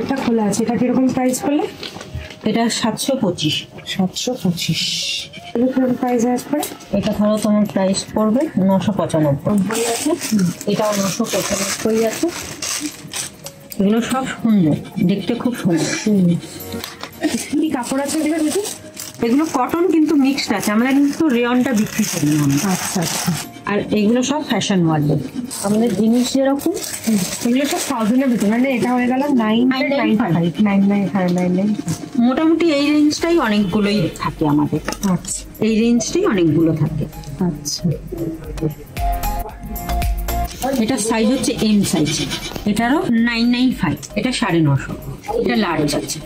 একটা খোলা আছে, এটা কিরকম প্রাইস বললে? এটা 725। 725 কিরকম প্রাইস আসবে? এটা ধরো তোমার প্রাইস পড়বে 995 আছে, এটাও 995 আছে। এগুলো সব সুন্দর, দেখতে খুব সুন্দর। কি কাপড় আছে এগুলো দিদি? এগুলো কটন কিন্তু মিক্সড আছে, আমরা কিন্তু রেয়নটা বিক্রি করি না। আচ্ছা আচ্ছা। আর এগুলো সব ফ্যাশন ওয়ার্ল্ড আমাদের জিনিস যেরকম, এগুলো সব 1000-এর ভিতরে, মানে এটা হয়ে গেল 995। মোটামুটি এই রেঞ্জটাই অনেকগুলোই থাকে আমাদের। আচ্ছা, এই রেঞ্জটাই অনেকগুলো থাকে। আচ্ছা। এটা সাইজ হচ্ছে এম সাইজ, এটারও 995, এটা 950, এটা লার্জ আছে।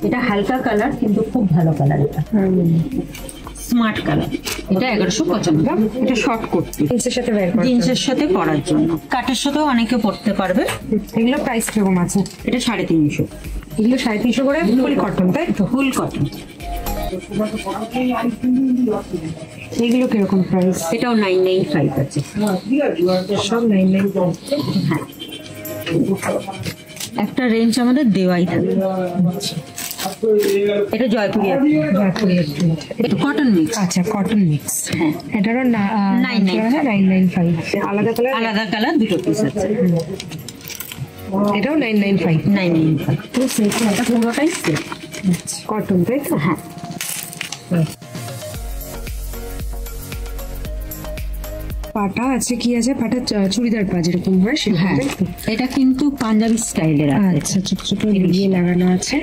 এটা হালকা কালার কিন্তু খুব ভালো কালার, এটা স্মার্ট কালার। এটা 1195, এটা শর্ট কুর্তি, জিন্সের সাথে বের করতে, জিন্সের সাথে পরার জন্য, কাটের সাথেও অনেকে পরতে পারবে। এগুলো প্রাইস কিরকম আছে? এটা 350। এগুলো 350 করে, ফুল কটন তাই তো? ফুল কটন। এগুলো কিরকম প্রাইস? এটাও 995 আছে, সব 995। হ্যাঁ। একটা রেঞ্জ আমাদের দেওয়াই থাকে। এটা জয়পুরি, এটা কটন মিক্স। আচ্ছা, কটন মিক্স। হ্যাঁ, এটারও 995। আলাদা কালার, আলাদা কালার দুটো পিস আছে। এটাও 995। 995 এটা পুরোটাই সেট কটন তাই তো? হ্যাঁ। পাটা আছে, কি আছে? পাটা চুড়িদার পা যেরকম হয় সেরকম। হ্যাঁ, এটা কিন্তু পাঞ্জাবি স্টাইলের আছে। আচ্ছা, ছোট ছোট দিয়ে লাগানো আছে।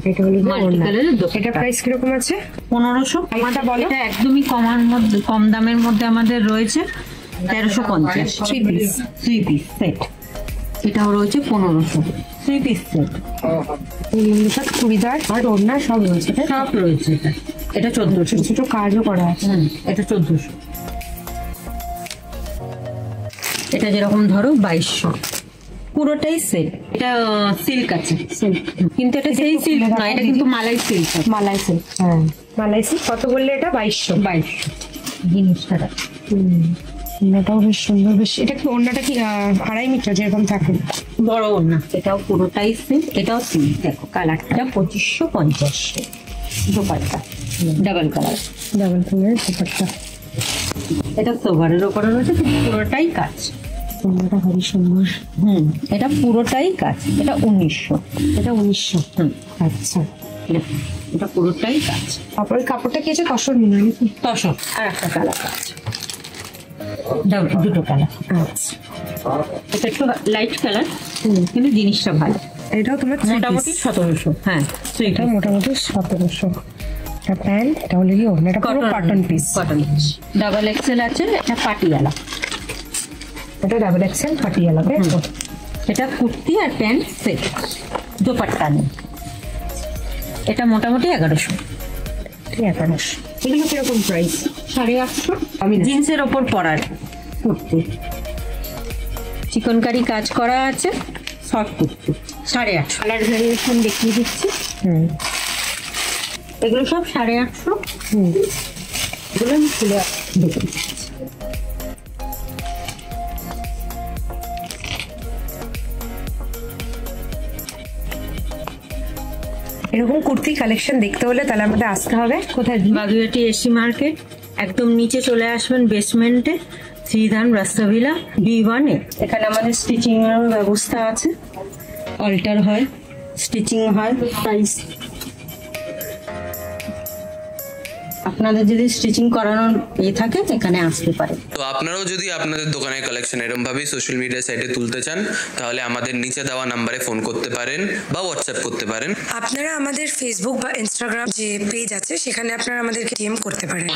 এটা হলো ওড়না। এটা প্রাইস কিরকম আছে? 1500। আমাদের বলো। এটা একদমই কম দামের মধ্যে আমাদের রয়েছে 1350। 3 পিস সেট। এটাও রয়েছে 1500, 3 পিস সেট। সব চুড়িদার আর ওড়না সব রয়েছে, সব রয়েছে। এটা 1400, ছোট কাজও করা আছে। এটা 1400। এটা যেরকম ধরো 2200, পুরোটাই সেট। এটা সিল্ক আছে, সিল্ক, কিন্তু এটা সেই সিল্ক নয়, এটা কিন্তু মালাই সিল্ক। মালাই সিল্ক, হ্যাঁ মালাই সিল্ক। কত বললে এটা? 2200 জিনিসটা। ওড়নাটাও বেশ সুন্দর। বেশ, এটা কি ওড়নাটা কি 2.5 মিটার যেরকম থাকে? বড় ওড়না। এটাও পুরোটাই সিল্ক, এটাও সিল্ক। দেখো কালারটা 2550। Dupatta double colour, double colour dupatta. এটা সোভারের ওপরে রয়েছে, পুরোটাই কাজ। ওড়নাটা খুবই সুন্দর। এটা পুরোটাই কাজ। এটা 1900। এটা 1900। আচ্ছা, এটা পুরোটাই কাজ। তারপরে কাপড়টা কি আছে? তসর মনে হয় নাকি? তসর। আর একটা কালার কাজ, দুটো কালার। আচ্ছা, এটা একটু লাইট কালার, কিন্তু জিনিসটা ভালো। এটাও তোমার মোটামুটি 1700। হ্যাঁ, এটা মোটামুটি 1700। এটা প্যান্ট, এটা হলো কি ওড়না, এটা পুরো cotton piece. Cotton piece, double XL আছে। এটা পাটিয়ালা, এটা ডাবল এক্সেল পাটিয়ালা। এটা কুর্তি আর প্যান্ট সেট, দোপাট্টা নেই। এটা মোটামুটি 1100। 1100। এগুলো কিরকম প্রাইস? 850। আমি জিন্সের ওপর পরার কুর্তি, চিকনকারি কাজ করা আছে, শর্ট কুর্তি 850। কালার ভ্যারিয়েশন দেখিয়ে দিচ্ছি। এগুলো সব 850। এগুলো আমি খুলে দেখে দিচ্ছি। এরকম কুর্তি কালেকশন দেখতে হলে তাহলে আমাদের আসতে হবে কোথায়? বাগুইআটি এসি মার্কেট, একদম নিচে চলে আসবেন বেসমেন্টে, শ্রীধাম রাস্তাভিলা B1 এ। এখানে আমাদের স্টিচিং এর ব্যবস্থা আছে, অল্টার হয়, স্টিচিং হয়। প্রাইস আপনাদের যদি স্টিচিং করানোর থাকে এখানে আসতে পারে। তো আপনারাও যদি আপনাদের দোকানের কালেকশন এরকম ভাবে সোশ্যাল মিডিয়া সাইটে তুলতে চান, তাহলে আমাদের নিচে দেওয়া নাম্বারে ফোন করতে পারেন বা হোয়াটসঅ্যাপ করতে পারেন। আপনারা আমাদের ফেসবুক বা ইনস্টাগ্রাম যে পেজ আছে সেখানে আপনারা আমাদেরকে ডিএম করতে পারেন।